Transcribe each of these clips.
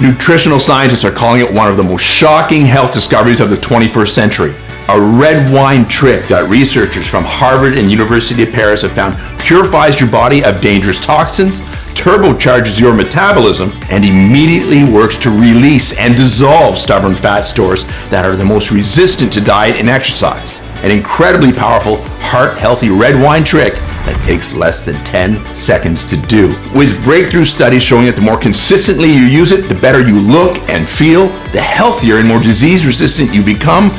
Nutritional scientists are calling it one of the most shocking health discoveries of the 21st century. A red wine trick that researchers from Harvard and University of Paris have found purifies your body of dangerous toxins, turbocharges your metabolism, and immediately works to release and dissolve stubborn fat stores that are the most resistant to diet and exercise. An incredibly powerful, heart-healthy red wine trick that takes less than 10 seconds to do. With breakthrough studies showing that the more consistently you use it, the better you look and feel, the healthier and more disease-resistant you become,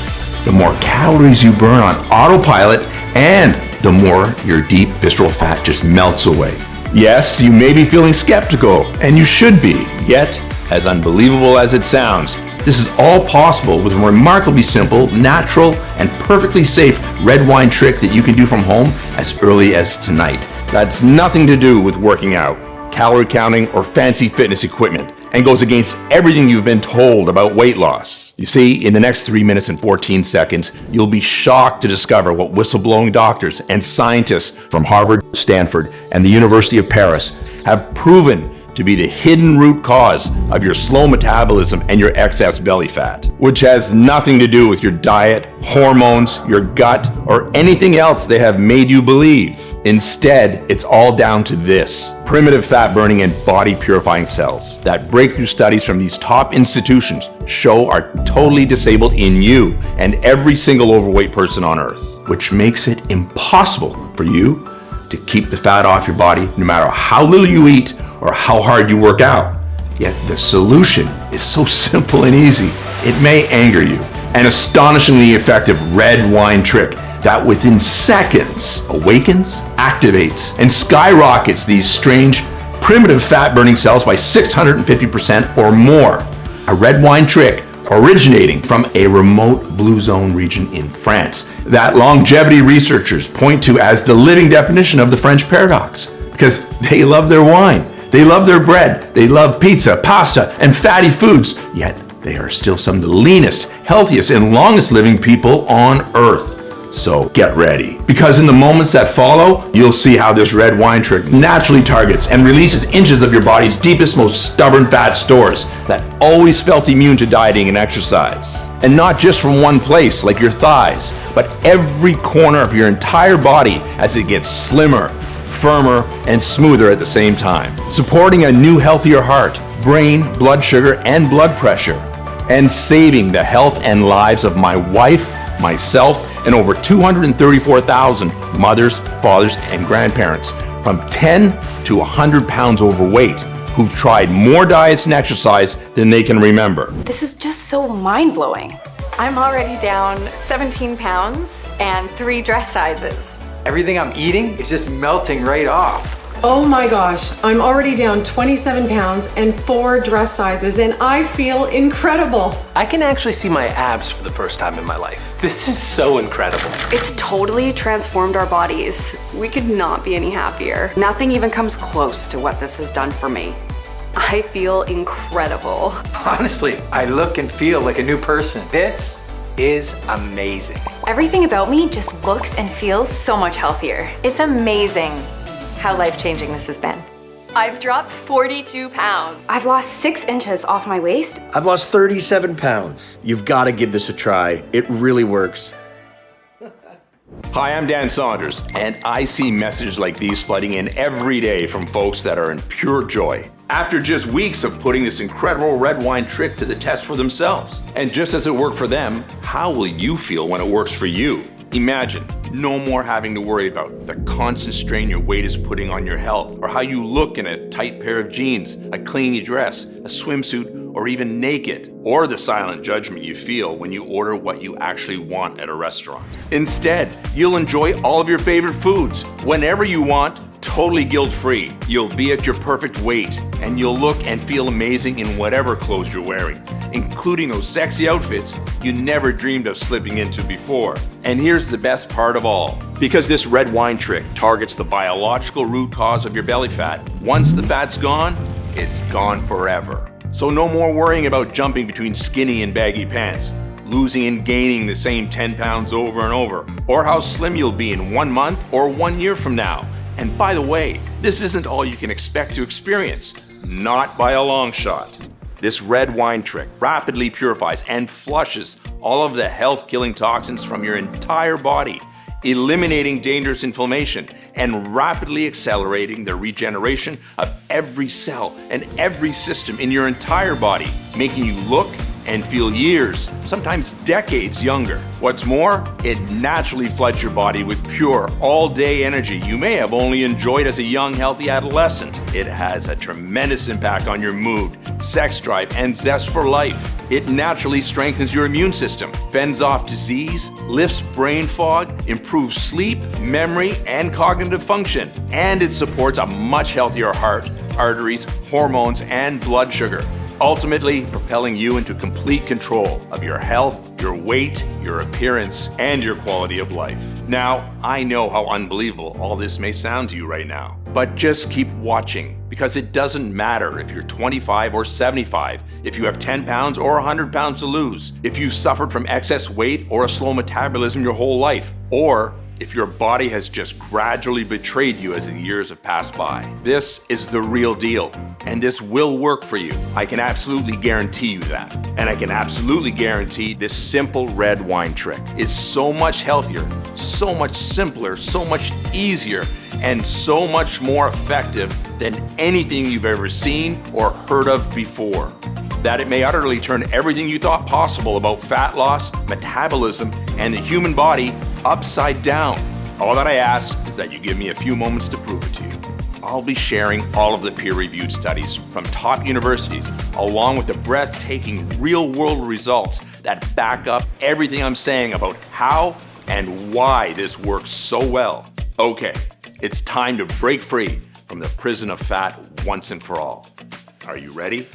the more calories you burn on autopilot, and the more your deep visceral fat just melts away. Yes, you may be feeling skeptical, and you should be, yet, as unbelievable as it sounds, this is all possible with a remarkably simple, natural, and perfectly safe red wine trick that you can do from home as early as tonight. That's nothing to do with working out, calorie counting, or fancy fitness equipment, and goes against everything you've been told about weight loss. You see, in the next 3 minutes and 14 seconds, you'll be shocked to discover what whistleblowing doctors and scientists from Harvard, Stanford, and the University of Paris have proven to be the hidden root cause of your slow metabolism and your excess belly fat, which has nothing to do with your diet, hormones, your gut, or anything else they have made you believe. Instead, it's all down to this: primitive fat burning and body purifying cells that breakthrough studies from these top institutions show are totally disabled in you and every single overweight person on earth, which makes it impossible for you to keep the fat off your body no matter how little you eat or how hard you work out. Yet the solution is so simple and easy. It may anger you. An astonishingly effective red wine trick that within seconds awakens, activates, and skyrockets these strange, primitive fat-burning cells by 650% or more. A red wine trick originating from a remote blue zone region in France that longevity researchers point to as the living definition of the French paradox, because they love their wine. They love their bread, they love pizza, pasta, and fatty foods, yet they are still some of the leanest, healthiest, and longest living people on earth. So get ready, because in the moments that follow, you'll see how this red wine trick naturally targets and releases inches of your body's deepest, most stubborn fat stores that always felt immune to dieting and exercise. And not just from one place, like your thighs, but every corner of your entire body as it gets slimmer, firmer, and smoother at the same time, supporting a new, healthier heart, brain, blood sugar, and blood pressure, and saving the health and lives of my wife, myself, and over 234,000 mothers, fathers, and grandparents from 10 to 100 pounds overweight who've tried more diets and exercise than they can remember. This is just so mind-blowing. I'm already down 17 pounds and 3 dress sizes. Everything I'm eating is just melting right off. Oh my gosh, I'm already down 27 pounds and 4 dress sizes, and I feel incredible. I can actually see my abs for the first time in my life. This is so incredible. It's totally transformed our bodies. We could not be any happier. Nothing even comes close to what this has done for me. I feel incredible. Honestly, I look and feel like a new person. This is amazing. Everything about me just looks and feels so much healthier. It's amazing how life-changing this has been. I've dropped 42 pounds. I've lost 6 inches off my waist. I've lost 37 pounds. You've got to give this a try. It really works. Hi, I'm Dan Saunders, and I see messages like these flooding in every day from folks that are in pure joy after just weeks of putting this incredible red wine trick to the test for themselves. And just as it worked for them, how will you feel when it works for you? Imagine no more having to worry about the constant strain your weight is putting on your health, or how you look in a tight pair of jeans, a clean dress, a swimsuit, or even naked, or the silent judgment you feel when you order what you actually want at a restaurant. Instead, you'll enjoy all of your favorite foods whenever you want, totally guilt-free. You'll be at your perfect weight, and you'll look and feel amazing in whatever clothes you're wearing, including those sexy outfits you never dreamed of slipping into before. And here's the best part of all. Because this red wine trick targets the biological root cause of your belly fat, once the fat's gone, it's gone forever. So no more worrying about jumping between skinny and baggy pants, losing and gaining the same 10 pounds over and over, or how slim you'll be in 1 month or 1 year from now. And by the way, this isn't all you can expect to experience. Not by a long shot. This red wine trick rapidly purifies and flushes all of the health-killing toxins from your entire body, eliminating dangerous inflammation and rapidly accelerating the regeneration of every cell and every system in your entire body, making you look and feel years, sometimes decades younger. What's more, it naturally floods your body with pure, all-day energy you may have only enjoyed as a young, healthy adolescent. It has a tremendous impact on your mood, sex drive, and zest for life. It naturally strengthens your immune system, fends off disease, lifts brain fog, improves sleep, memory, and cognitive function. And it supports a much healthier heart, arteries, hormones, and blood sugar, ultimately propelling you into complete control of your health, your weight, your appearance, and your quality of life. Now, I know how unbelievable all this may sound to you right now, but just keep watching, because it doesn't matter if you're 25 or 75, if you have 10 pounds or 100 pounds to lose, if you've suffered from excess weight or a slow metabolism your whole life, or if your body has just gradually betrayed you as the years have passed by. This is the real deal, and this will work for you. I can absolutely guarantee you that. And I can absolutely guarantee this simple red wine trick is so much healthier, so much simpler, so much easier, and so much more effective than anything you've ever seen or heard of before. That it may utterly turn everything you thought possible about fat loss, metabolism, and the human body upside down. All that I ask is that you give me a few moments to prove it to you. I'll be sharing all of the peer-reviewed studies from top universities, along with the breathtaking real-world results that back up everything I'm saying about how and why this works so well. Okay, it's time to break free from the prison of fat once and for all. Are you ready?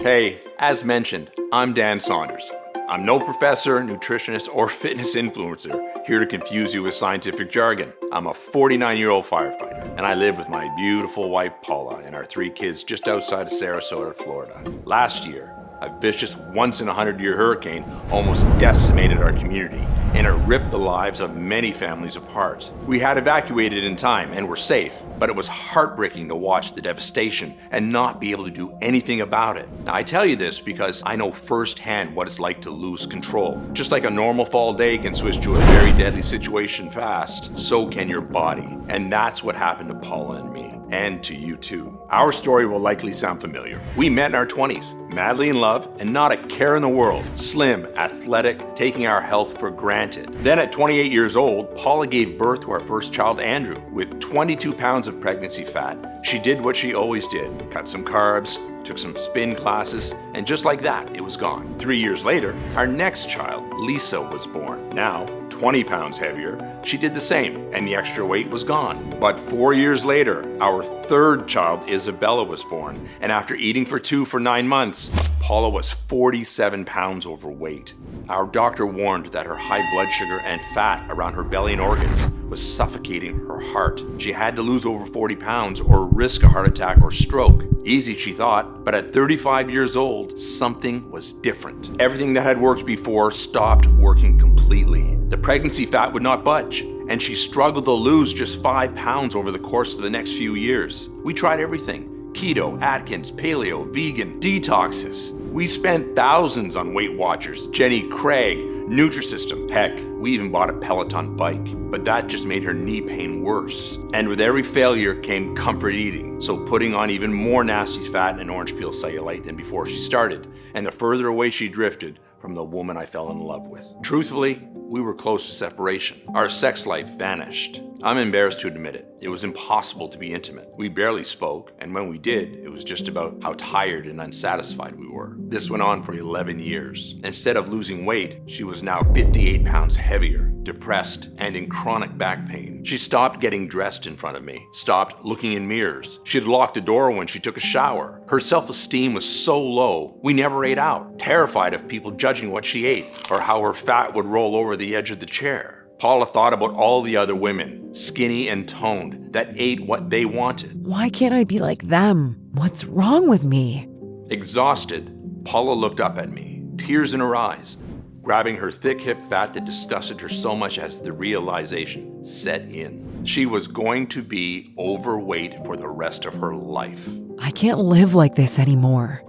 Hey, as mentioned, I'm Dan Saunders. I'm no professor, nutritionist, or fitness influencer here to confuse you with scientific jargon. I'm a 49-year-old firefighter, and I live with my beautiful wife Paula and our 3 kids just outside of Sarasota, Florida. Last year, a vicious once-in-a-100-year hurricane almost decimated our community, and it ripped the lives of many families apart. We had evacuated in time and were safe, but it was heartbreaking to watch the devastation and not be able to do anything about it. Now, I tell you this because I know firsthand what it's like to lose control. Just like a normal fall day can switch to a very deadly situation fast, so can your body. And that's what happened to Paula and me, and to you too. Our story will likely sound familiar. We met in our 20s, madly in love, and not a care in the world. Slim, athletic, taking our health for granted. Then at 28 years old, Paula gave birth to our first child, Andrew, with 22 pounds of pregnancy fat. She did what she always did, cut some carbs, took some spin classes, and just like that, it was gone. 3 years later, our next child, Lisa, was born. Now, 20 pounds heavier, she did the same, and the extra weight was gone. But 4 years later, our third child, Isabella, was born, and after eating for 2 for 9 months, Paula was 47 pounds overweight. Our doctor warned that her high blood sugar and fat around her belly and organs was suffocating her heart. She had to lose over 40 pounds or risk a heart attack or stroke. Easy, she thought, but at 35 years old, something was different. Everything that had worked before stopped working completely. The pregnancy fat would not budge, and she struggled to lose just 5 pounds over the course of the next few years. We tried everything: keto, Atkins, paleo, vegan, detoxes. We spent thousands on Weight Watchers, Jenny Craig, Nutrisystem. Heck, we even bought a Peloton bike, but that just made her knee pain worse. And with every failure came comfort eating, so putting on even more nasty fat and orange peel cellulite than before she started, and the further away she drifted from the woman I fell in love with. Truthfully, we were close to separation. Our sex life vanished. I'm embarrassed to admit it. It was impossible to be intimate. We barely spoke, and when we did, it was just about how tired and unsatisfied we were. This went on for 11 years. Instead of losing weight, she was now 58 pounds heavier, depressed, and in chronic back pain. She stopped getting dressed in front of me, stopped looking in mirrors. She'd lock the door when she took a shower. Her self-esteem was so low, we never ate out, terrified of people judging what she ate or how her fat would roll over the edge of the chair. Paula thought about all the other women, skinny and toned, that ate what they wanted. Why can't I be like them? What's wrong with me? Exhausted, Paula looked up at me, tears in her eyes, grabbing her thick hip fat that disgusted her so much as the realization set in. She was going to be overweight for the rest of her life. I can't live like this anymore.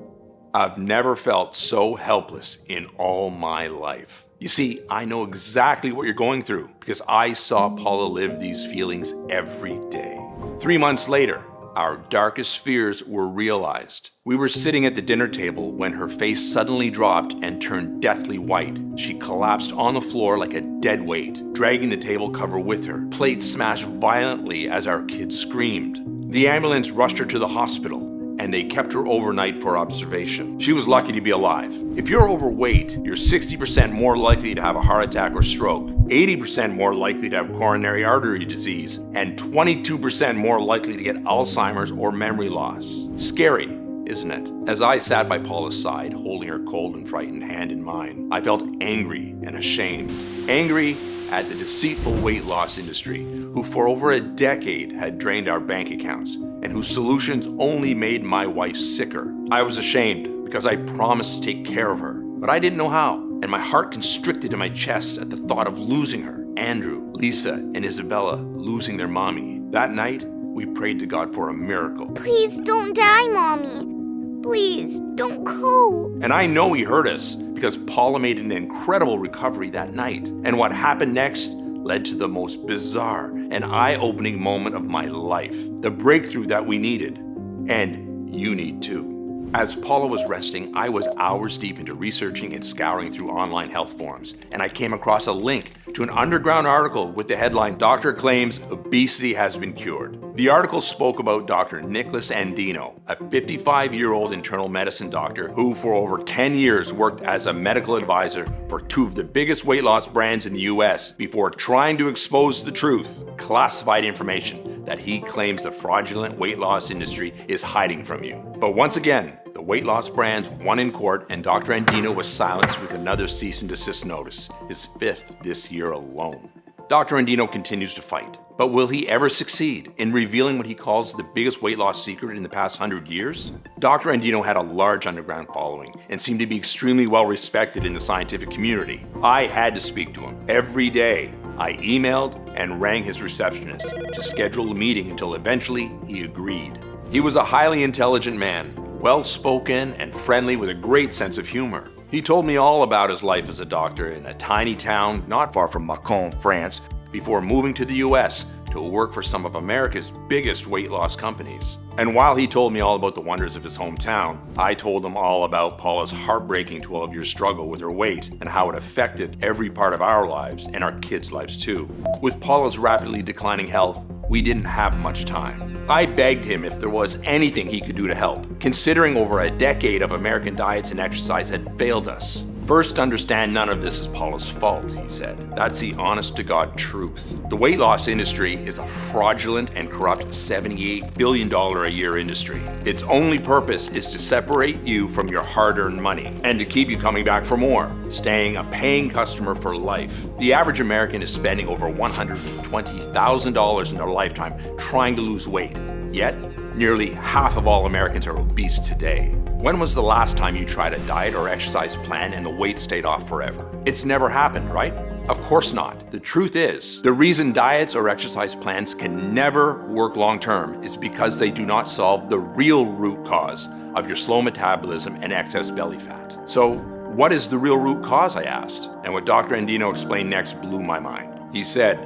I've never felt so helpless in all my life. You see, I know exactly what you're going through because I saw Paula live these feelings every day. 3 months later, our darkest fears were realized. We were sitting at the dinner table when her face suddenly dropped and turned deathly white. She collapsed on the floor like a dead weight, dragging the table cover with her. Plates smashed violently as our kids screamed. The ambulance rushed her to the hospital, and they kept her overnight for observation. She was lucky to be alive. If you're overweight, you're 60% more likely to have a heart attack or stroke, 80% more likely to have coronary artery disease, and 22% more likely to get Alzheimer's or memory loss. Scary, isn't it? As I sat by Paula's side, holding her cold and frightened hand in mine, I felt angry and ashamed. Angry at the deceitful weight loss industry, who for over a decade had drained our bank accounts, and whose solutions only made my wife sicker. I was ashamed because I promised to take care of her, but I didn't know how, and my heart constricted in my chest at the thought of losing her. Andrew, Lisa, and Isabella losing their mommy. That night, we prayed to God for a miracle. Please don't die, Mommy. Please don't go. And I know he heard us because Paula made an incredible recovery that night. And what happened next led to the most bizarre and eye-opening moment of my life. The breakthrough that we needed. And you need too. As Paula was resting, I was hours deep into researching and scouring through online health forums, and I came across a link to an underground article with the headline, "Doctor Claims Obesity Has Been Cured." The article spoke about Dr. Nicholas Andino, a 55-year-old internal medicine doctor who for over 10 years worked as a medical advisor for two of the biggest weight loss brands in the US before trying to expose the truth, classified information that he claims the fraudulent weight loss industry is hiding from you. But once again, the weight loss brands won in court, and Dr. Andino was silenced with another cease and desist notice, his 5th this year alone. Dr. Andino continues to fight, but will he ever succeed in revealing what he calls the biggest weight loss secret in the past 100 years? Dr. Andino had a large underground following and seemed to be extremely well respected in the scientific community. I had to speak to him every day. I emailed and rang his receptionist to schedule a meeting until eventually he agreed. He was a highly intelligent man, well-spoken and friendly with a great sense of humor. He told me all about his life as a doctor in a tiny town not far from Macon, France, before moving to the US to work for some of America's biggest weight loss companies. And while he told me all about the wonders of his hometown, I told him all about Paula's heartbreaking 12-year struggle with her weight and how it affected every part of our lives and our kids' lives too. With Paula's rapidly declining health, we didn't have much time. I begged him if there was anything he could do to help, considering over a decade of American diets and exercise had failed us. First, understand none of this is Paula's fault, he said. That's the honest-to-God truth. The weight loss industry is a fraudulent and corrupt $78 billion a year industry. Its only purpose is to separate you from your hard-earned money and to keep you coming back for more, staying a paying customer for life. The average American is spending over $120,000 in their lifetime trying to lose weight. Yet, nearly half of all Americans are obese today. When was the last time you tried a diet or exercise plan and the weight stayed off forever? It's never happened, right? Of course not. The truth is, the reason diets or exercise plans can never work long-term is because they do not solve the real root cause of your slow metabolism and excess belly fat. So, what is the real root cause, I asked? And what Dr. Andino explained next blew my mind. He said,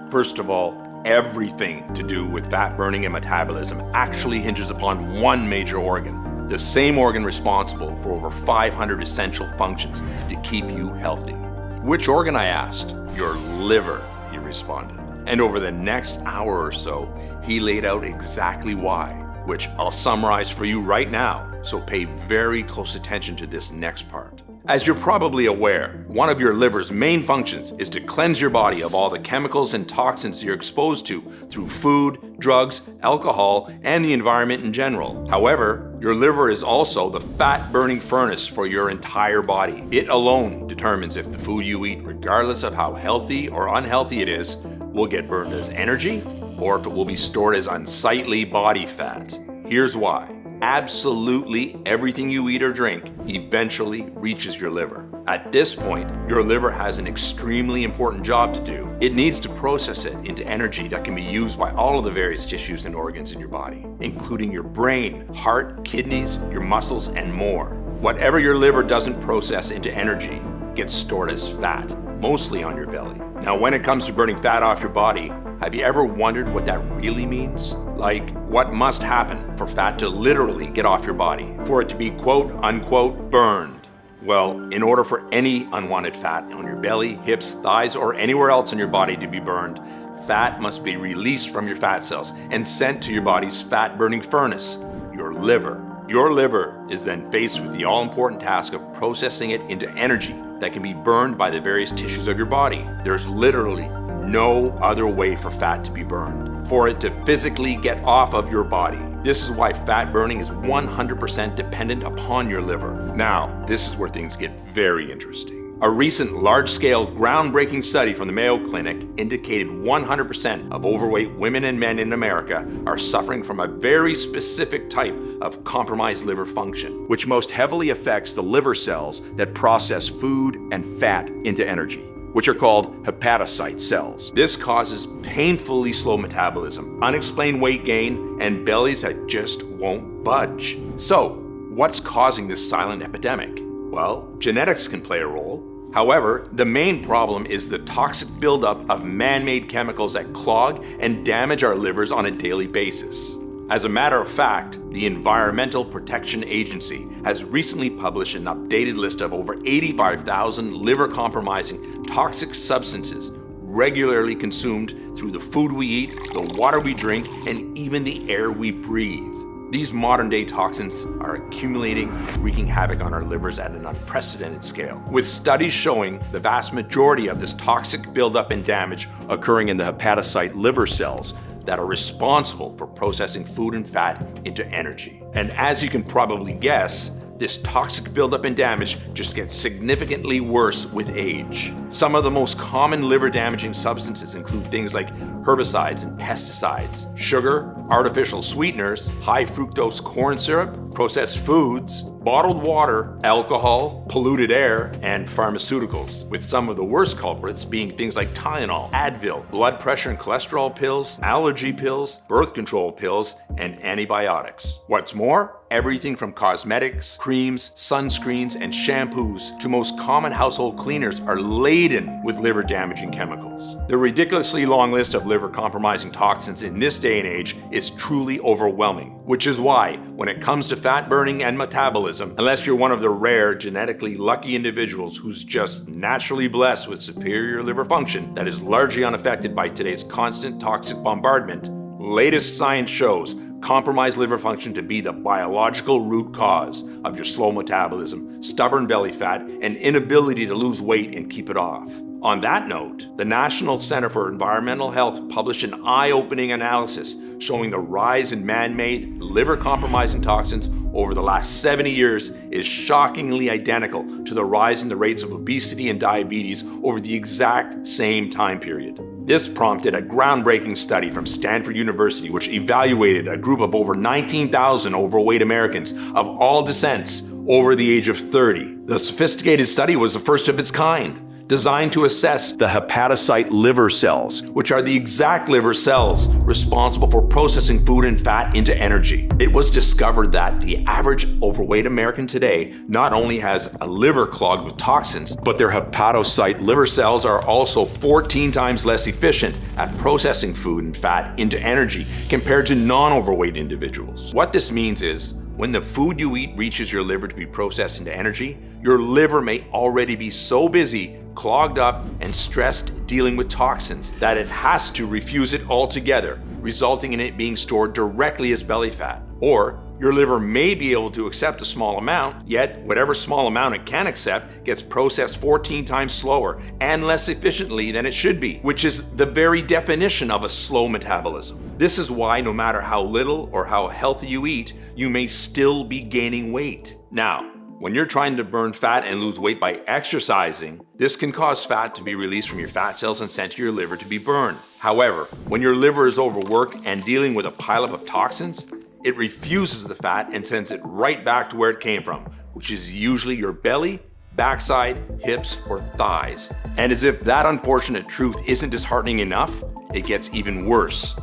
first of all, everything to do with fat burning and metabolism actually hinges upon one major organ. The same organ responsible for over 500 essential functions to keep you healthy. Which organ, I asked? Your liver, he responded. And over the next hour or so, he laid out exactly why, which I'll summarize for you right now, so pay very close attention to this next part. As you're probably aware, one of your liver's main functions is to cleanse your body of all the chemicals and toxins you're exposed to through food, drugs, alcohol, and the environment in general. However, your liver is also the fat-burning furnace for your entire body. It alone determines if the food you eat, regardless of how healthy or unhealthy it is, will get burned as energy or if it will be stored as unsightly body fat. Here's why. Absolutely everything you eat or drink eventually reaches your liver. At this point, your liver has an extremely important job to do. It needs to process it into energy that can be used by all of the various tissues and organs in your body, including your brain, heart, kidneys, your muscles, and more. Whatever your liver doesn't process into energy gets stored as fat, mostly on your belly. Now, when it comes to burning fat off your body, have you ever wondered what that really means? Like, what must happen for fat to literally get off your body, for it to be quote unquote burned? Well, in order for any unwanted fat on your belly, hips, thighs, or anywhere else in your body to be burned, fat must be released from your fat cells and sent to your body's fat-burning furnace, your liver. Your liver is then faced with the all-important task of processing it into energy that can be burned by the various tissues of your body. There's literally no other way for fat to be burned, for it to physically get off of your body. This is why fat burning is 100% dependent upon your liver. Now, this is where things get very interesting. A recent large-scale, groundbreaking study from the Mayo Clinic indicated 100% of overweight women and men in America are suffering from a very specific type of compromised liver function, which most heavily affects the liver cells that process food and fat into energy, which are called hepatocyte cells. This causes painfully slow metabolism, unexplained weight gain, and bellies that just won't budge. So, what's causing this silent epidemic? Well, genetics can play a role. However, the main problem is the toxic buildup of man-made chemicals that clog and damage our livers on a daily basis. As a matter of fact, the Environmental Protection Agency has recently published an updated list of over 85,000 liver-compromising toxic substances regularly consumed through the food we eat, the water we drink, and even the air we breathe. These modern-day toxins are accumulating and wreaking havoc on our livers at an unprecedented scale, with studies showing the vast majority of this toxic buildup and damage occurring in the hepatocyte liver cells that are responsible for processing food and fat into energy. And as you can probably guess, this toxic buildup and damage just gets significantly worse with age. Some of the most common liver-damaging substances include things like herbicides and pesticides, sugar, artificial sweeteners, high fructose corn syrup, processed foods, bottled water, alcohol, polluted air, and pharmaceuticals, with some of the worst culprits being things like Tylenol, Advil, blood pressure and cholesterol pills, allergy pills, birth control pills, and antibiotics. What's more, everything from cosmetics, creams, sunscreens, and shampoos to most common household cleaners are laden with liver-damaging chemicals. The ridiculously long list of liver-compromising toxins in this day and age is truly overwhelming, which is why, when it comes to fat burning and metabolism, unless you're one of the rare genetically lucky individuals who's just naturally blessed with superior liver function that is largely unaffected by today's constant toxic bombardment, latest science shows compromised liver function to be the biological root cause of your slow metabolism, stubborn belly fat, and inability to lose weight and keep it off. On that note, the National Center for Environmental Health published an eye-opening analysis showing the rise in man-made liver-compromising toxins over the last 70 years is shockingly identical to the rise in the rates of obesity and diabetes over the exact same time period. This prompted a groundbreaking study from Stanford University, which evaluated a group of over 19,000 overweight Americans of all descents over the age of 30. The sophisticated study was the first of its kind, designed to assess the hepatocyte liver cells, which are the exact liver cells responsible for processing food and fat into energy. It was discovered that the average overweight American today not only has a liver clogged with toxins, but their hepatocyte liver cells are also 14 times less efficient at processing food and fat into energy compared to non-overweight individuals. What this means is, when the food you eat reaches your liver to be processed into energy, your liver may already be so busy, clogged up, and stressed dealing with toxins that it has to refuse it altogether, resulting in it being stored directly as belly fat. Or your liver may be able to accept a small amount, yet whatever small amount it can accept gets processed 14 times slower and less efficiently than it should be, which is the very definition of a slow metabolism. This is why no matter how little or how healthy you eat, you may still be gaining weight. Now, when you're trying to burn fat and lose weight by exercising, this can cause fat to be released from your fat cells and sent to your liver to be burned. However, when your liver is overworked and dealing with a pileup of toxins, it refuses the fat and sends it right back to where it came from, which is usually your belly, backside, hips, or thighs. And as if that unfortunate truth isn't disheartening enough, it gets even worse.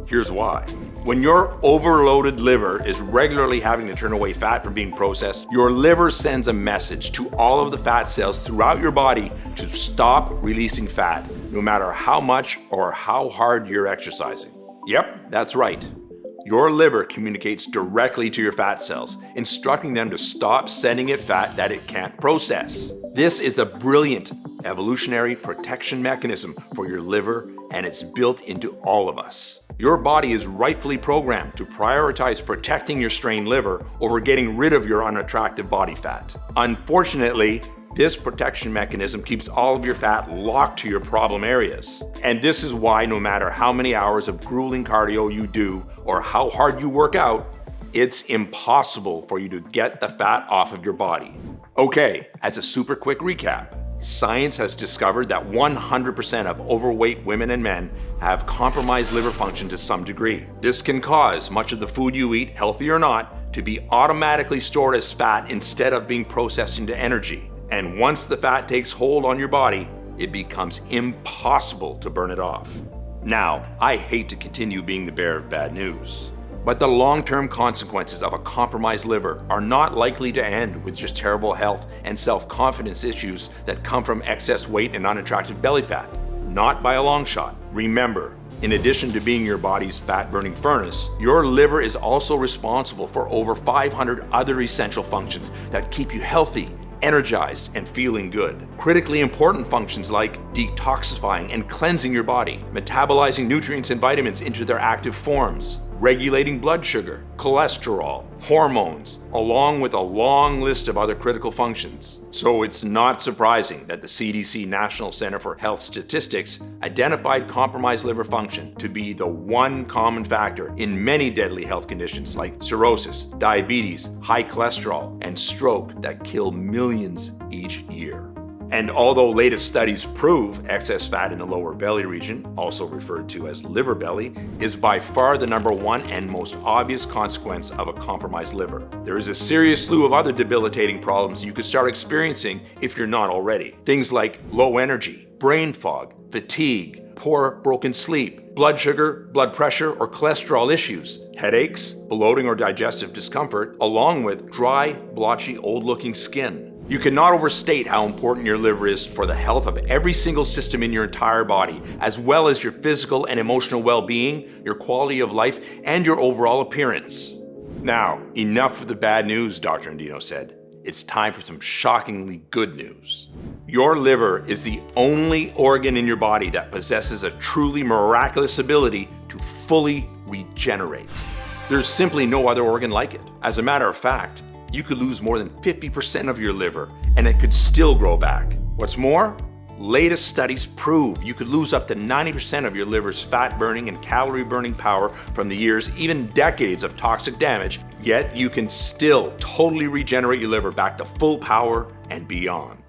Here's why. When your overloaded liver is regularly having to turn away fat from being processed, your liver sends a message to all of the fat cells throughout your body to stop releasing fat, no matter how much or how hard you're exercising. Yep, that's right. Your liver communicates directly to your fat cells, instructing them to stop sending it fat that it can't process. This is a brilliant evolutionary protection mechanism for your liver, and it's built into all of us. Your body is rightfully programmed to prioritize protecting your strained liver over getting rid of your unattractive body fat. Unfortunately, this protection mechanism keeps all of your fat locked to your problem areas. And this is why no matter how many hours of grueling cardio you do or how hard you work out, it's impossible for you to get the fat off of your body. Okay, as a super quick recap, science has discovered that 100% of overweight women and men have compromised liver function to some degree. This can cause much of the food you eat, healthy or not, to be automatically stored as fat instead of being processed into energy. And once the fat takes hold on your body, it becomes impossible to burn it off. Now, I hate to continue being the bearer of bad news, but the long-term consequences of a compromised liver are not likely to end with just terrible health and self-confidence issues that come from excess weight and unattractive belly fat. Not by a long shot. Remember, in addition to being your body's fat-burning furnace, your liver is also responsible for over 500 other essential functions that keep you healthy, energized, and feeling good. Critically important functions like detoxifying and cleansing your body, metabolizing nutrients and vitamins into their active forms, regulating blood sugar, cholesterol, hormones, along with a long list of other critical functions. So it's not surprising that the CDC National Center for Health Statistics identified compromised liver function to be the one common factor in many deadly health conditions like cirrhosis, diabetes, high cholesterol, and stroke that kill millions each year. And although latest studies prove excess fat in the lower belly region, also referred to as liver belly, is by far the number one and most obvious consequence of a compromised liver, there is a serious slew of other debilitating problems you could start experiencing if you're not already. Things like low energy, brain fog, fatigue, poor broken sleep, blood sugar, blood pressure, or cholesterol issues, headaches, bloating or digestive discomfort, along with dry, blotchy, old-looking skin. You cannot overstate how important your liver is for the health of every single system in your entire body, as well as your physical and emotional well-being, your quality of life, and your overall appearance. Now, enough of the bad news, Dr. Andino said. It's time for some shockingly good news. Your liver is the only organ in your body that possesses a truly miraculous ability to fully regenerate. There's simply no other organ like it. As a matter of fact, you could lose more than 50% of your liver and it could still grow back. What's more, latest studies prove you could lose up to 90% of your liver's fat-burning and calorie-burning power from the years, even decades of toxic damage, yet you can still totally regenerate your liver back to full power and beyond.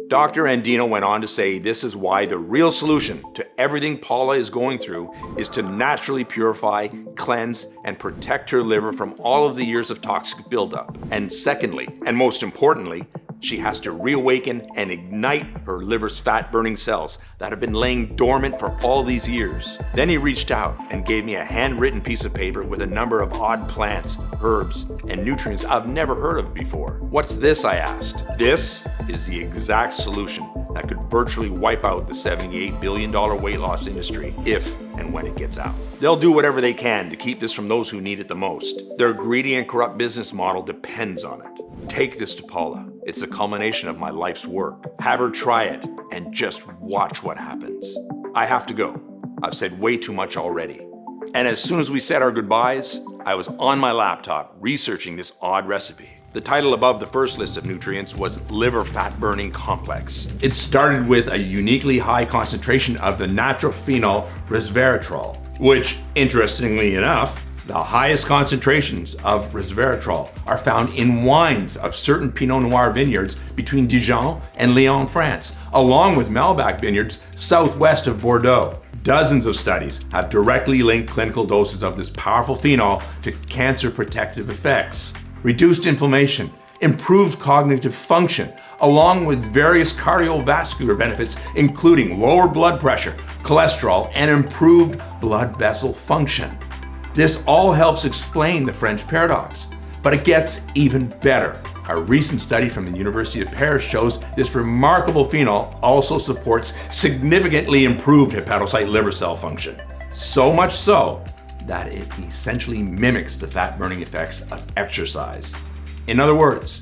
Dr. Andino went on to say this is why the real solution to everything Paula is going through is to naturally purify, cleanse, and protect her liver from all of the years of toxic buildup. And secondly, and most importantly, she has to reawaken and ignite her liver's fat-burning cells that have been laying dormant for all these years. Then he reached out and gave me a handwritten piece of paper with a number of odd plants, herbs, and nutrients I've never heard of before. What's this, I asked. This is the exact solution that could virtually wipe out the $78 billion weight loss industry if and when it gets out. They'll do whatever they can to keep this from those who need it the most. Their greedy and corrupt business model depends on it. Take this to Paula. It's the culmination of my life's work. Have her try it and just watch what happens. I have to go. I've said way too much already. And as soon as we said our goodbyes, I was on my laptop researching this odd recipe. The title above the first list of nutrients was Liver Fat Burning Complex. It started with a uniquely high concentration of the natural phenol resveratrol, which, interestingly enough, the highest concentrations of resveratrol are found in wines of certain Pinot Noir vineyards between Dijon and Lyon, France, along with Malbec vineyards southwest of Bordeaux. Dozens of studies have directly linked clinical doses of this powerful phenol to cancer protective effects, reduced inflammation, improved cognitive function, along with various cardiovascular benefits, including lower blood pressure, cholesterol, and improved blood vessel function. This all helps explain the French paradox, but it gets even better. A recent study from the University of Paris shows this remarkable phenol also supports significantly improved hepatocyte liver cell function. So much so that it essentially mimics the fat-burning effects of exercise. In other words,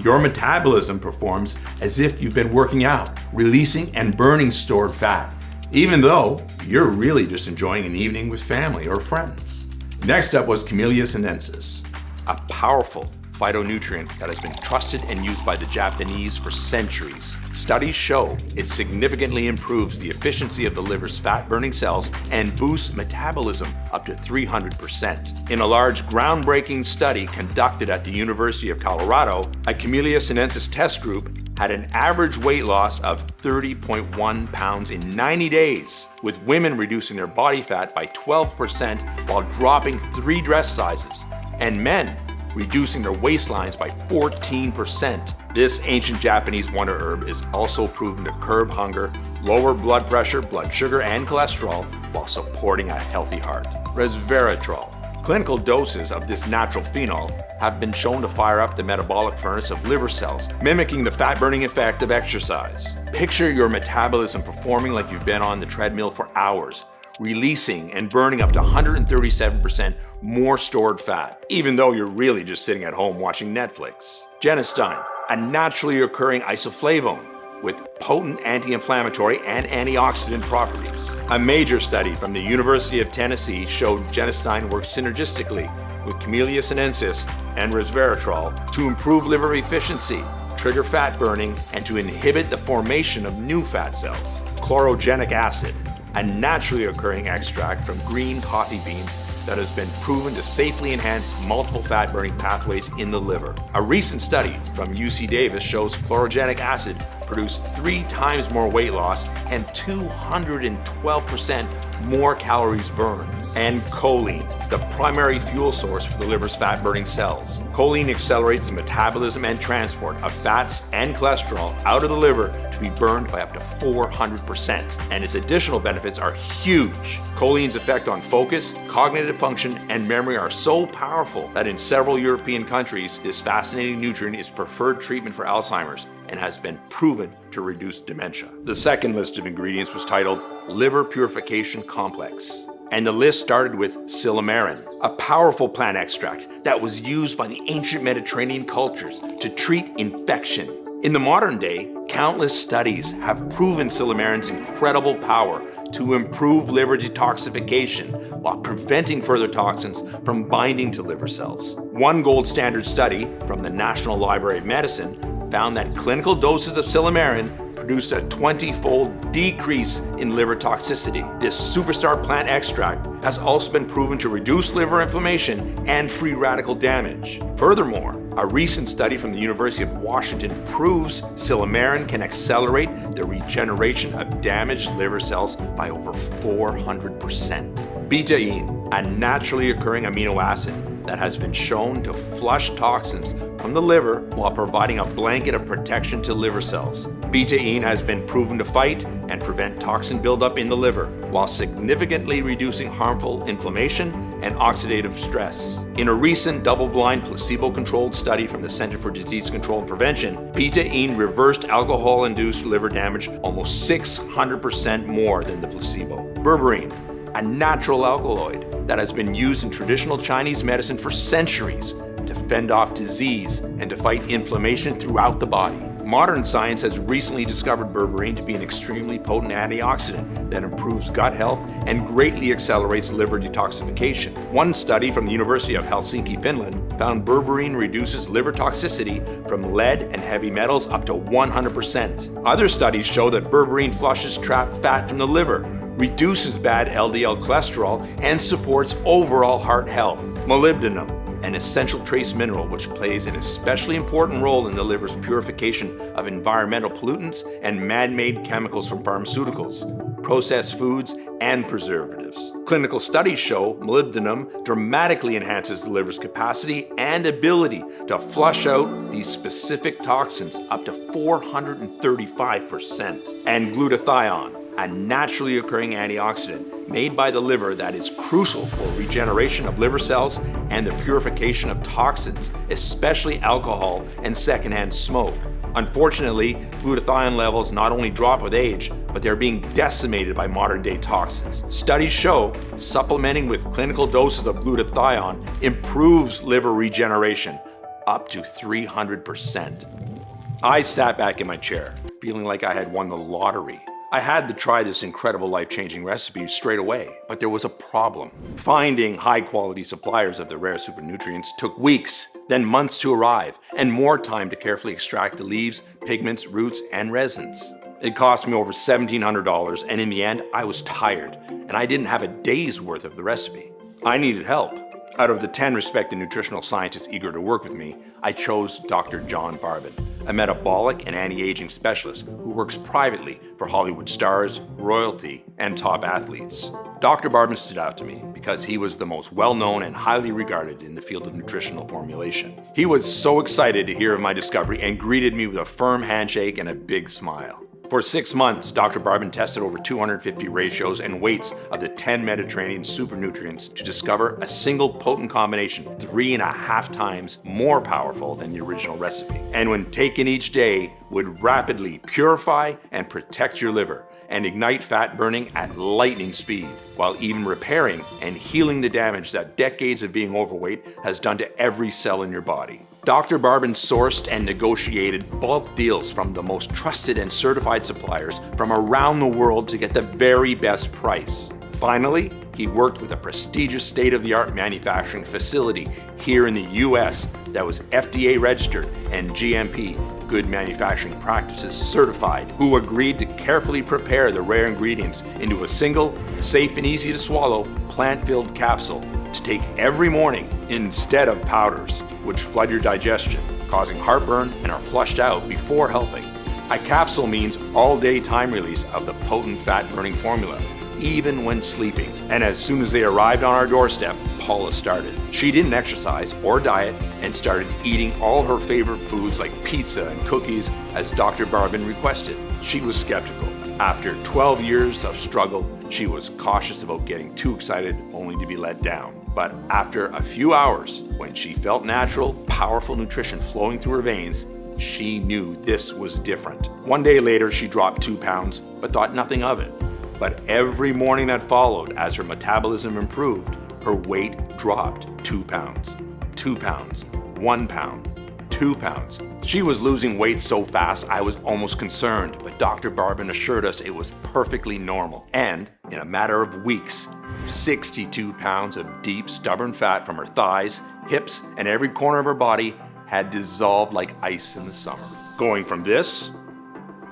your metabolism performs as if you've been working out, releasing and burning stored fat, even though you're really just enjoying an evening with family or friends. Next up was Camellia sinensis, a powerful phytonutrient that has been trusted and used by the Japanese for centuries. Studies show it significantly improves the efficiency of the liver's fat-burning cells and boosts metabolism up to 300%. In a large groundbreaking study conducted at the University of Colorado, a Camellia sinensis test group had an average weight loss of 30.1 pounds in 90 days, with women reducing their body fat by 12% while dropping 3 dress sizes, and men reducing their waistlines by 14%. This ancient Japanese wonder herb is also proven to curb hunger, lower blood pressure, blood sugar, and cholesterol while supporting a healthy heart. Resveratrol. Clinical doses of this natural phenol have been shown to fire up the metabolic furnace of liver cells, mimicking the fat-burning effect of exercise. Picture your metabolism performing like you've been on the treadmill for hours, releasing and burning up to 137% more stored fat, even though you're really just sitting at home watching Netflix. Genistein, a naturally occurring isoflavone with potent anti-inflammatory and antioxidant properties. A major study from the University of Tennessee showed genistein works synergistically with Camellia sinensis and resveratrol to improve liver efficiency, trigger fat burning, and to inhibit the formation of new fat cells. Chlorogenic acid, a naturally occurring extract from green coffee beans that has been proven to safely enhance multiple fat-burning pathways in the liver. A recent study from UC Davis shows chlorogenic acid produced 3 times more weight loss and 212% more calories burned. And choline, the primary fuel source for the liver's fat-burning cells. Choline accelerates the metabolism and transport of fats and cholesterol out of the liver to be burned by up to 400%. And its additional benefits are huge. Choline's effect on focus, cognitive function, and memory are so powerful that in several European countries, this fascinating nutrient is preferred treatment for Alzheimer's and has been proven to reduce dementia. The second list of ingredients was titled Liver Purification Complex. And the list started with silymarin, a powerful plant extract that was used by the ancient Mediterranean cultures to treat infection. In the modern day, countless studies have proven silymarin's incredible power to improve liver detoxification while preventing further toxins from binding to liver cells. One gold standard study from the National Library of Medicine found that clinical doses of silymarin produced a 20-fold decrease in liver toxicity. This superstar plant extract has also been proven to reduce liver inflammation and free radical damage. Furthermore, a recent study from the University of Washington proves silymarin can accelerate the regeneration of damaged liver cells by over 400%. Betaine, a naturally occurring amino acid that has been shown to flush toxins from the liver while providing a blanket of protection to liver cells. Betaine has been proven to fight and prevent toxin buildup in the liver while significantly reducing harmful inflammation and oxidative stress. In a recent double-blind placebo-controlled study from the Center for Disease Control and Prevention, betaine reversed alcohol-induced liver damage almost 600% more than the placebo. Berberine, a natural alkaloid that has been used in traditional Chinese medicine for centuries to fend off disease and to fight inflammation throughout the body. Modern science has recently discovered berberine to be an extremely potent antioxidant that improves gut health and greatly accelerates liver detoxification. One study from the University of Helsinki, Finland, found berberine reduces liver toxicity from lead and heavy metals up to 100%. Other studies show that berberine flushes trapped fat from the liver, reduces bad LDL cholesterol, and supports overall heart health. Molybdenum, an essential trace mineral which plays an especially important role in the liver's purification of environmental pollutants and man-made chemicals from pharmaceuticals, processed foods, and preservatives. Clinical studies show molybdenum dramatically enhances the liver's capacity and ability to flush out these specific toxins up to 435%. And glutathione, a naturally occurring antioxidant made by the liver that is crucial for regeneration of liver cells and the purification of toxins, especially alcohol and secondhand smoke. Unfortunately, glutathione levels not only drop with age, but they're being decimated by modern-day toxins. Studies show supplementing with clinical doses of glutathione improves liver regeneration up to 300%. I sat back in my chair, feeling like I had won the lottery. I had to try this incredible life-changing recipe straight away, but there was a problem. Finding high-quality suppliers of the rare supernutrients took weeks, then months to arrive, and more time to carefully extract the leaves, pigments, roots, and resins. It cost me over $1,700, and in the end, I was tired, and I didn't have a day's worth of the recipe. I needed help. Out of the 10 respected nutritional scientists eager to work with me, I chose Dr. John Barbin, a metabolic and anti-aging specialist who works privately for Hollywood stars, royalty, and top athletes. Dr. Barbin stood out to me because he was the most well-known and highly regarded in the field of nutritional formulation. He was so excited to hear of my discovery and greeted me with a firm handshake and a big smile. For 6 months, Dr. Barbin tested over 250 ratios and weights of the 10 Mediterranean supernutrients to discover a single potent combination 3.5 times more powerful than the original recipe. And when taken each day, would rapidly purify and protect your liver and ignite fat burning at lightning speed, while even repairing and healing the damage that decades of being overweight has done to every cell in your body. Dr. Barbin sourced and negotiated bulk deals from the most trusted and certified suppliers from around the world to get the very best price. Finally, he worked with a prestigious state-of-the-art manufacturing facility here in the US that was FDA registered and GMP, Good Manufacturing Practices certified, who agreed to carefully prepare the rare ingredients into a single, safe and easy to swallow, plant-filled capsule to take every morning instead of powders, which flood your digestion, causing heartburn and are flushed out before helping. A capsule means all-day time release of the potent fat-burning formula, even when sleeping. And as soon as they arrived on our doorstep, Paula started. She didn't exercise or diet and started eating all her favorite foods like pizza and cookies as Dr. Barbin requested. She was skeptical. After 12 years of struggle, she was cautious about getting too excited only to be let down. But after a few hours, when she felt natural, powerful nutrition flowing through her veins, she knew this was different. One day later, she dropped 2 pounds, but thought nothing of it. But every morning that followed, as her metabolism improved, her weight dropped 2 pounds, 2 pounds, 1 pound, 2 pounds. She was losing weight so fast I was almost concerned, but Dr. Barbin assured us it was perfectly normal. And in a matter of weeks, 62 pounds of deep, stubborn fat from her thighs, hips, and every corner of her body had dissolved like ice in the summer. Going from this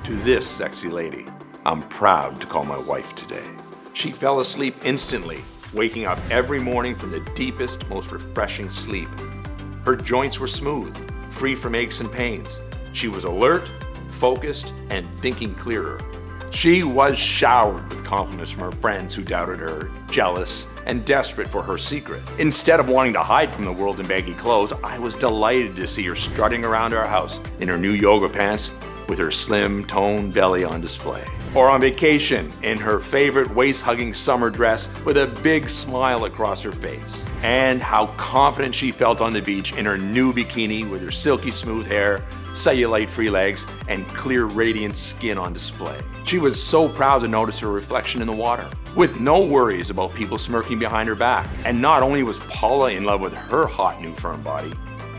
to this sexy lady, I'm proud to call my wife today. She fell asleep instantly, waking up every morning from the deepest, most refreshing sleep. Her joints were smooth, free from aches and pains. She was alert, focused, and thinking clearer. She was showered with compliments from her friends who doubted her, jealous, and desperate for her secret. Instead of wanting to hide from the world in baggy clothes, I was delighted to see her strutting around our house in her new yoga pants with her slim, toned belly on display. Or on vacation in her favorite waist-hugging summer dress with a big smile across her face. And how confident she felt on the beach in her new bikini with her silky smooth hair, cellulite-free legs, and clear, radiant skin on display. She was so proud to notice her reflection in the water, with no worries about people smirking behind her back. And not only was Paula in love with her hot new firm body,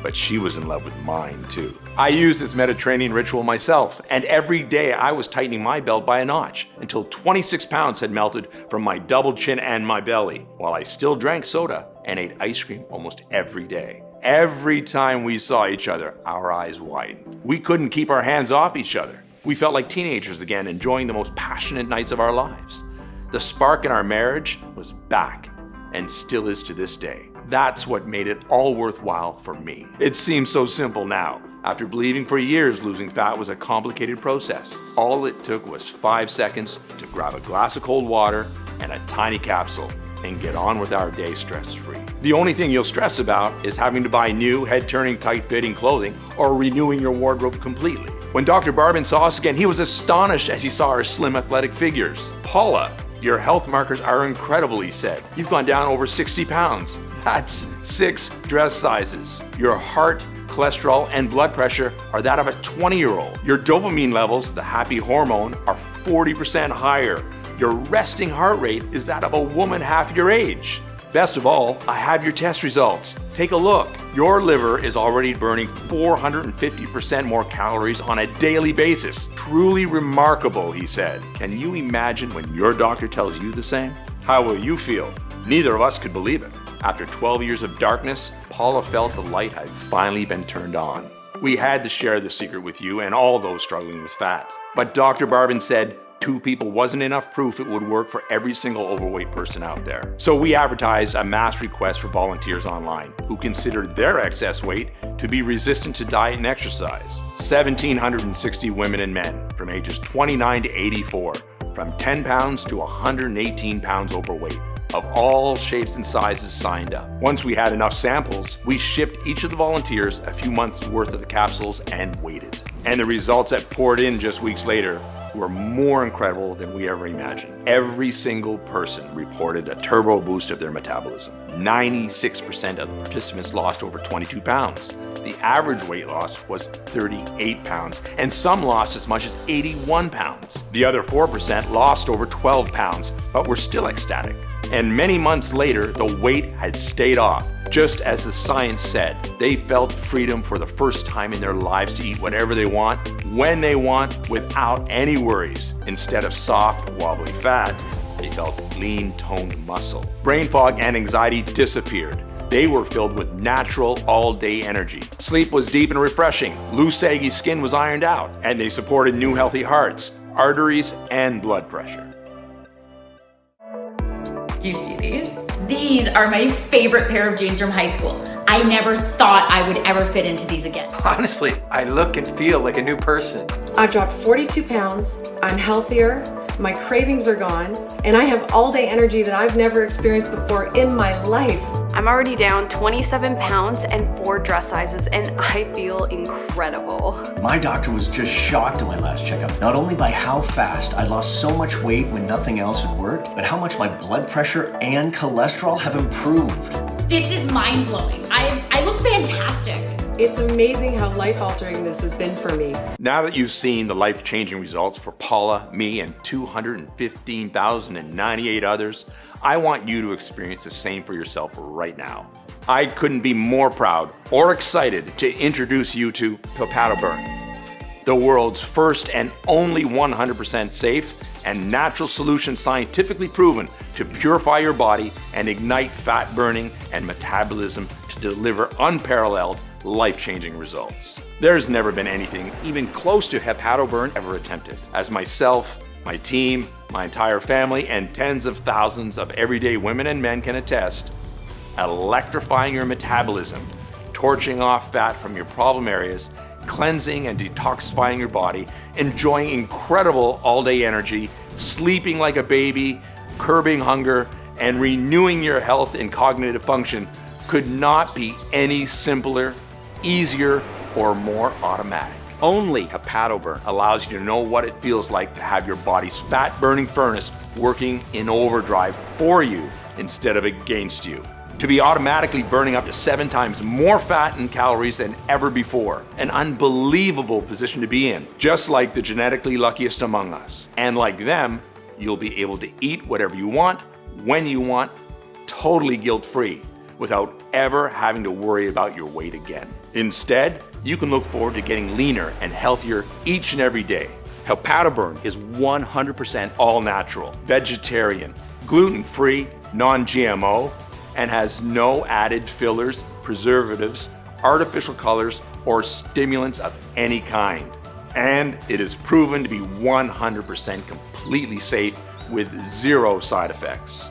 but she was in love with mine too. I used this Mediterranean ritual myself, and every day I was tightening my belt by a notch until 26 pounds had melted from my double chin and my belly, while I still drank soda and ate ice cream almost every day. Every time we saw each other, our eyes widened. We couldn't keep our hands off each other. We felt like teenagers again, enjoying the most passionate nights of our lives. The spark in our marriage was back, and still is to this day. That's what made it all worthwhile for me. It seems so simple now. After believing for years losing fat was a complicated process, all it took was 5 seconds to grab a glass of cold water and a tiny capsule and get on with our day stress-free. The only thing you'll stress about is having to buy new, head-turning, tight-fitting clothing or renewing your wardrobe completely. When Dr. Barbin saw us again, he was astonished as he saw our slim athletic figures. Paula, your health markers are incredible, he said. You've gone down over 60 pounds. That's 6 dress sizes. Your heart, cholesterol, and blood pressure are that of a 20-year-old. Your dopamine levels, the happy hormone, are 40% higher. Your resting heart rate is that of a woman half your age. Best of all, I have your test results. Take a look. Your liver is already burning 450% more calories on a daily basis. Truly remarkable, he said. Can you imagine when your doctor tells you the same? How will you feel? Neither of us could believe it. After 12 years of darkness, Paula felt the light had finally been turned on. We had to share the secret with you and all those struggling with fat. But Dr. Barbin said 2 people wasn't enough proof it would work for every single overweight person out there. So we advertised a mass request for volunteers online who considered their excess weight to be resistant to diet and exercise. 1,760 women and men from ages 29 to 84, from 10 pounds to 118 pounds overweight, of all shapes and sizes signed up. Once we had enough samples, we shipped each of the volunteers a few months worth of the capsules and waited. And the results that poured in just weeks later were more incredible than we ever imagined. Every single person reported a turbo boost of their metabolism. 96% of the participants lost over 22 pounds. The average weight loss was 38 pounds, and some lost as much as 81 pounds. The other 4% lost over 12 pounds, but were still ecstatic. And many months later, the weight had stayed off. Just as the science said, they felt freedom for the first time in their lives to eat whatever they want, when they want, without any worries. Instead of soft, wobbly fat, they felt lean, toned muscle. Brain fog and anxiety disappeared. They were filled with natural, all-day energy. Sleep was deep and refreshing. Loose, saggy skin was ironed out. And they supported new, healthy hearts, arteries, and blood pressure. Do you see these? These are my favorite pair of jeans from high school. I never thought I would ever fit into these again. Honestly, I look and feel like a new person. I've dropped 42 pounds, I'm healthier, my cravings are gone, and I have all-day energy that I've never experienced before in my life. I'm already down 27 pounds and 4 dress sizes, and I feel incredible. My doctor was just shocked at my last checkup, not only by how fast I lost so much weight when nothing else had worked, but how much my blood pressure and cholesterol have improved. This is mind-blowing. I look fantastic. It's amazing how life-altering this has been for me. Now that you've seen the life-changing results for Paula, me, and 215,098 others, I want you to experience the same for yourself right now. I couldn't be more proud or excited to introduce you to Burn, the world's first and only 100% safe and natural solution scientifically proven to purify your body and ignite fat burning and metabolism to deliver unparalleled, life-changing results. There's never been anything even close to Burn ever attempted. As myself, my team, my entire family, and tens of thousands of everyday women and men can attest, electrifying your metabolism, torching off fat from your problem areas, cleansing and detoxifying your body, enjoying incredible all-day energy, sleeping like a baby, curbing hunger, and renewing your health and cognitive function could not be any simpler, easier, or more automatic. Only Burn allows you to know what it feels like to have your body's fat-burning furnace working in overdrive for you instead of against you. To be automatically burning up to 7 times more fat and calories than ever before. An unbelievable position to be in, just like the genetically luckiest among us. And like them, you'll be able to eat whatever you want, when you want, totally guilt-free, without ever having to worry about your weight again. Instead, you can look forward to getting leaner and healthier each and every day. Burn is 100% all natural, vegetarian, gluten-free, non-GMO, and has no added fillers, preservatives, artificial colors, or stimulants of any kind. And it is proven to be 100% completely safe with 0 side effects.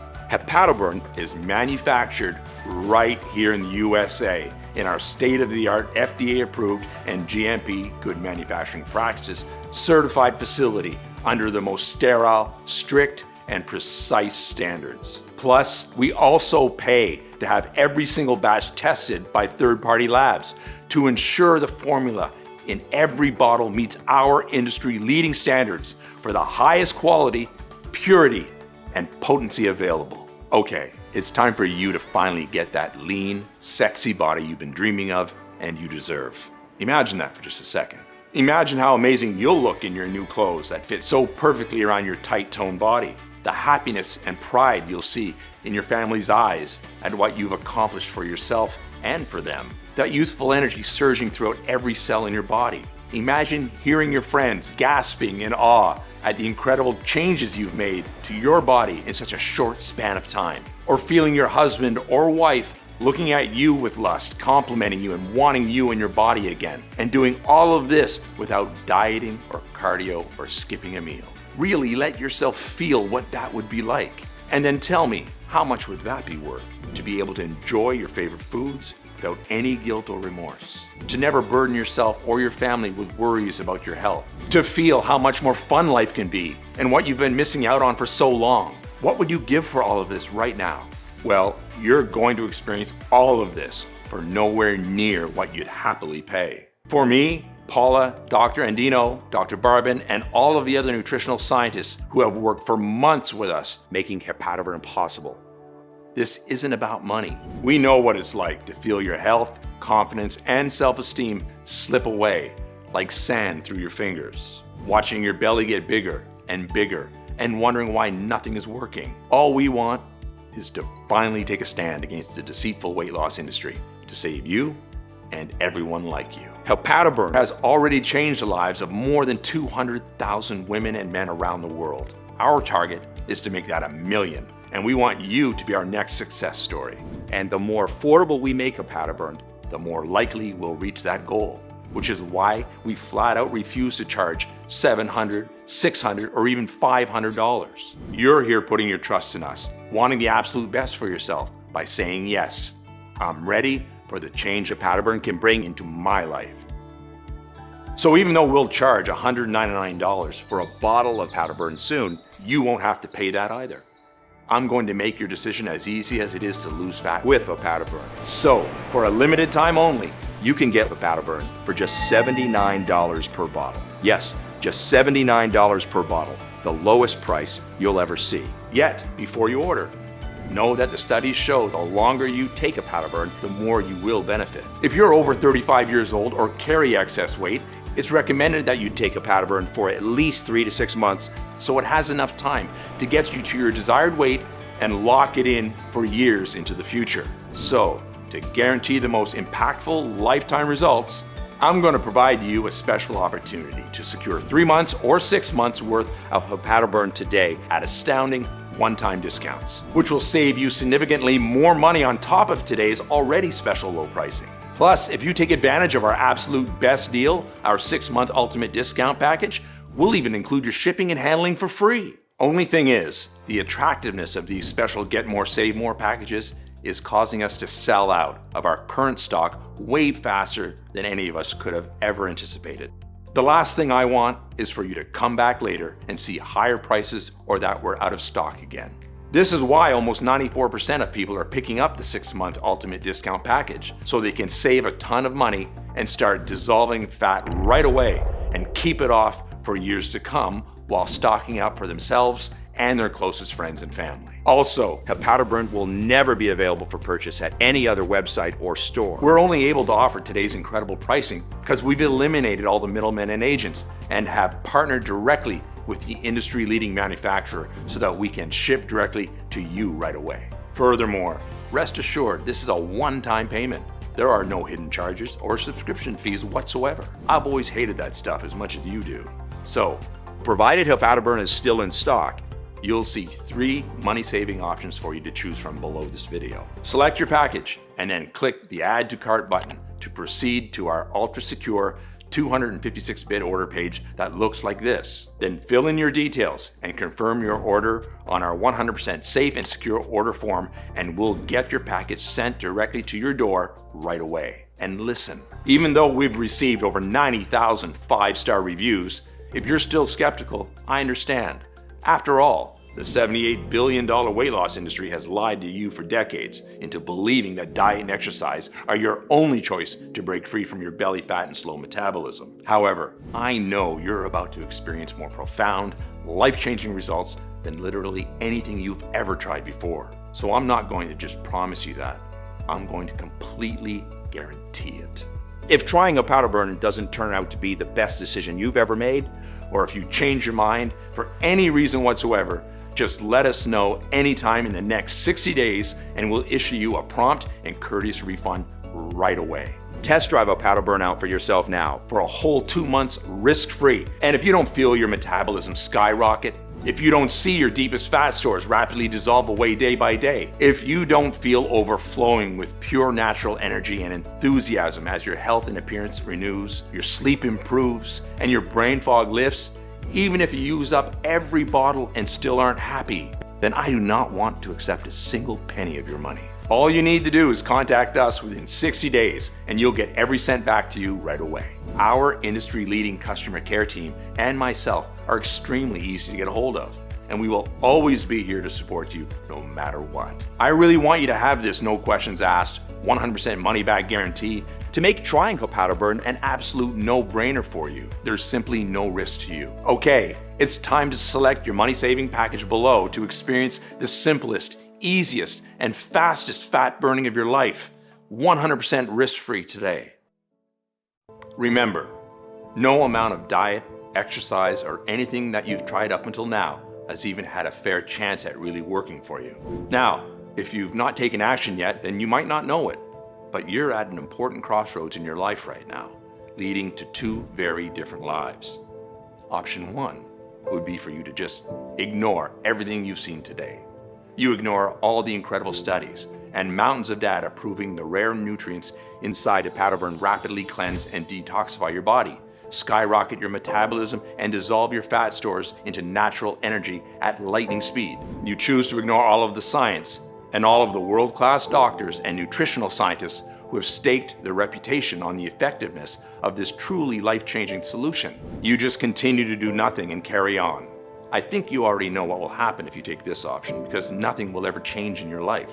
Burn is manufactured right here in the USA in our state-of-the-art FDA-approved and GMP Good Manufacturing Practices certified facility under the most sterile, strict, and precise standards. Plus, we also pay to have every single batch tested by third-party labs to ensure the formula in every bottle meets our industry-leading standards for the highest quality, purity, and potency available. Okay, it's time for you to finally get that lean, sexy body you've been dreaming of and you deserve. Imagine that for just a second. Imagine how amazing you'll look in your new clothes that fit so perfectly around your tight-toned body. The happiness and pride you'll see in your family's eyes at what you've accomplished for yourself and for them. That youthful energy surging throughout every cell in your body. Imagine hearing your friends gasping in awe at the incredible changes you've made to your body in such a short span of time. Or feeling your husband or wife looking at you with lust, complimenting you and wanting you in your body again. And doing all of this without dieting or cardio or skipping a meal. Really let yourself feel what that would be like. And then tell me, how much would that be worth? To be able to enjoy your favorite foods without any guilt or remorse. To never burden yourself or your family with worries about your health. To feel how much more fun life can be and what you've been missing out on for so long. What would you give for all of this right now? Well, you're going to experience all of this for nowhere near what you'd happily pay. For me, Paula, Dr. Andino, Dr. Barbin, and all of the other nutritional scientists who have worked for months with us making hepatoburn possible. This isn't about money. We know what it's like to feel your health, confidence, and self-esteem slip away like sand through your fingers. Watching your belly get bigger and wondering why nothing is working. All we want is to finally take a stand against the deceitful weight loss industry to save you and everyone like you. Hepatoburn has already changed the lives of more than 200,000 women and men around the world. Our target is to make that 1 million, and we want you to be our next success story. And the more affordable we make hepatoburn, the more likely we'll reach that goal, which is why we flat out refuse to charge $700, $600, or even $500. You're here putting your trust in us, wanting the absolute best for yourself by saying yes. I'm ready for the change hepatoburn can bring into my life. So even though we'll charge $199 for a bottle of hepatoburn soon, you won't have to pay that either. I'm going to make your decision as easy as it is to lose fat with hepatoburn. So for a limited time only, you can get hepatoburn for just $79 per bottle. Yes, just $79 per bottle, the lowest price you'll ever see. Yet, before you order, know that the studies show the longer you take hepatoburn, the more you will benefit. If you're over 35 years old or carry excess weight, it's recommended that you take hepatoburn for at least 3 to 6 months so it has enough time to get you to your desired weight and lock it in for years into the future. So, to guarantee the most impactful lifetime results, I'm going to provide you a special opportunity to secure 3 months or 6 months worth of hepatoburn today at astounding one-time discounts, which will save you significantly more money on top of today's already special low pricing. Plus, if you take advantage of our absolute best deal, our 6-month ultimate discount package, we'll even include your shipping and handling for free. Only thing is, the attractiveness of these special Get More, Save More packages is causing us to sell out of our current stock way faster than any of us could have ever anticipated. The last thing I want is for you to come back later and see higher prices or that we're out of stock again. This is why almost 94% of people are picking up the 6-month ultimate discount package, so they can save a ton of money and start dissolving fat right away and keep it off for years to come while stocking up for themselves and their closest friends and family. Also, hepatoburn will never be available for purchase at any other website or store. We're only able to offer today's incredible pricing because we've eliminated all the middlemen and agents and have partnered directly with the industry-leading manufacturer so that we can ship directly to you right away. Furthermore, rest assured this is a one-time payment. There are no hidden charges or subscription fees whatsoever. I've always hated that stuff as much as you do. So, provided hepatoburn is still in stock, you'll see 3 money-saving options for you to choose from below this video. Select your package and then click the Add to Cart button to proceed to our ultra-secure 256-bit order page that looks like this. Then fill in your details and confirm your order on our 100% safe and secure order form, and we'll get your package sent directly to your door right away. And listen, even though we've received over 90,000 5-star reviews, if you're still skeptical, I understand. After all, The $78 billion weight loss industry has lied to you for decades into believing that diet and exercise are your only choice to break free from your belly fat and slow metabolism. However, I know you're about to experience more profound, life-changing results than literally anything you've ever tried before. So I'm not going to just promise you that. I'm going to completely guarantee it. If trying a powder burn doesn't turn out to be the best decision you've ever made, or if you change your mind for any reason whatsoever, just let us know anytime in the next 60 days and we'll issue you a prompt and courteous refund right away. Test drive a powder burnout for yourself now for a whole 2 months risk-free. And if you don't feel your metabolism skyrocket, if you don't see your deepest fat stores rapidly dissolve away day by day, if you don't feel overflowing with pure natural energy and enthusiasm as your health and appearance renews, your sleep improves, and your brain fog lifts, even if you use up every bottle and still aren't happy, then I do not want to accept a single penny of your money. All you need to do is contact us within 60 days and you'll get every cent back to you right away. Our industry-leading customer care team and myself are extremely easy to get a hold of, and we will always be here to support you no matter what. I really want you to have this no questions asked, 100% money back guarantee to make trying a powder burn an absolute no-brainer for you. There's simply no risk to you. Okay, it's time to select your money-saving package below to experience the simplest, easiest, and fastest fat burning of your life, 100% risk-free today. Remember, no amount of diet, exercise, or anything that you've tried up until now has even had a fair chance at really working for you. Now, if you've not taken action yet, then you might not know it, but you're at an important crossroads in your life right now, leading to two very different lives. Option one would be for you to just ignore everything you've seen today. You ignore all the incredible studies and mountains of data proving the rare nutrients inside a powder burn rapidly cleanse and detoxify your body, skyrocket your metabolism, and dissolve your fat stores into natural energy at lightning speed. You choose to ignore all of the science and all of the world-class doctors and nutritional scientists who have staked their reputation on the effectiveness of this truly life-changing solution. You just continue to do nothing and carry on. I think you already know what will happen if you take this option, because nothing will ever change in your life.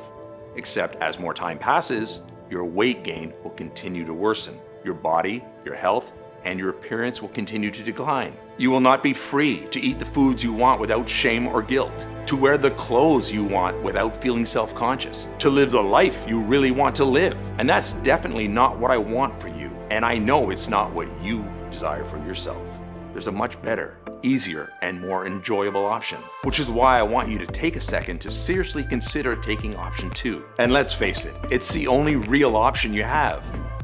Except as more time passes, your weight gain will continue to worsen. Your body, your health, and your appearance will continue to decline. You will not be free to eat the foods you want without shame or guilt, to wear the clothes you want without feeling self-conscious, to live the life you really want to live. And that's definitely not what I want for you. And I know it's not what you desire for yourself. There's a much better, easier, and more enjoyable option, which is why I want you to take a second to seriously consider taking option 2. And let's face it, it's the only real option you have.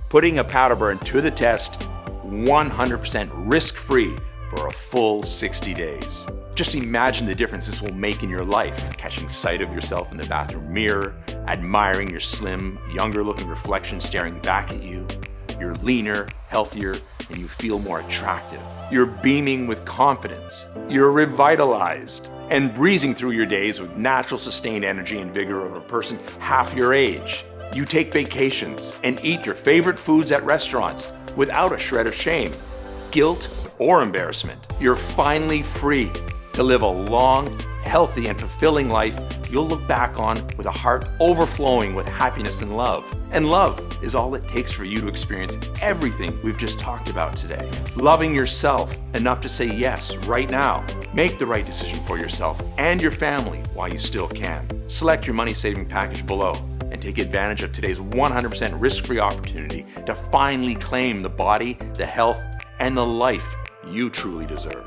Putting a powder burn to the test, 100% risk-free for a full 60 days. Just imagine the difference this will make in your life, catching sight of yourself in the bathroom mirror, admiring your slim, younger-looking reflection staring back at you. You're leaner, healthier, and you feel more attractive. You're beaming with confidence. You're revitalized and breezing through your days with natural sustained energy and vigor of a person half your age. You take vacations and eat your favorite foods at restaurants without a shred of shame, guilt, or embarrassment. You're finally free to live a long, healthy, and fulfilling life you'll look back on with a heart overflowing with happiness and love. And love is all it takes for you to experience everything we've just talked about today. Loving yourself enough to say yes right now. Make the right decision for yourself and your family while you still can. Select your money-saving package below and take advantage of today's 100% risk-free opportunity to finally claim the body, the health, and the life you truly deserve.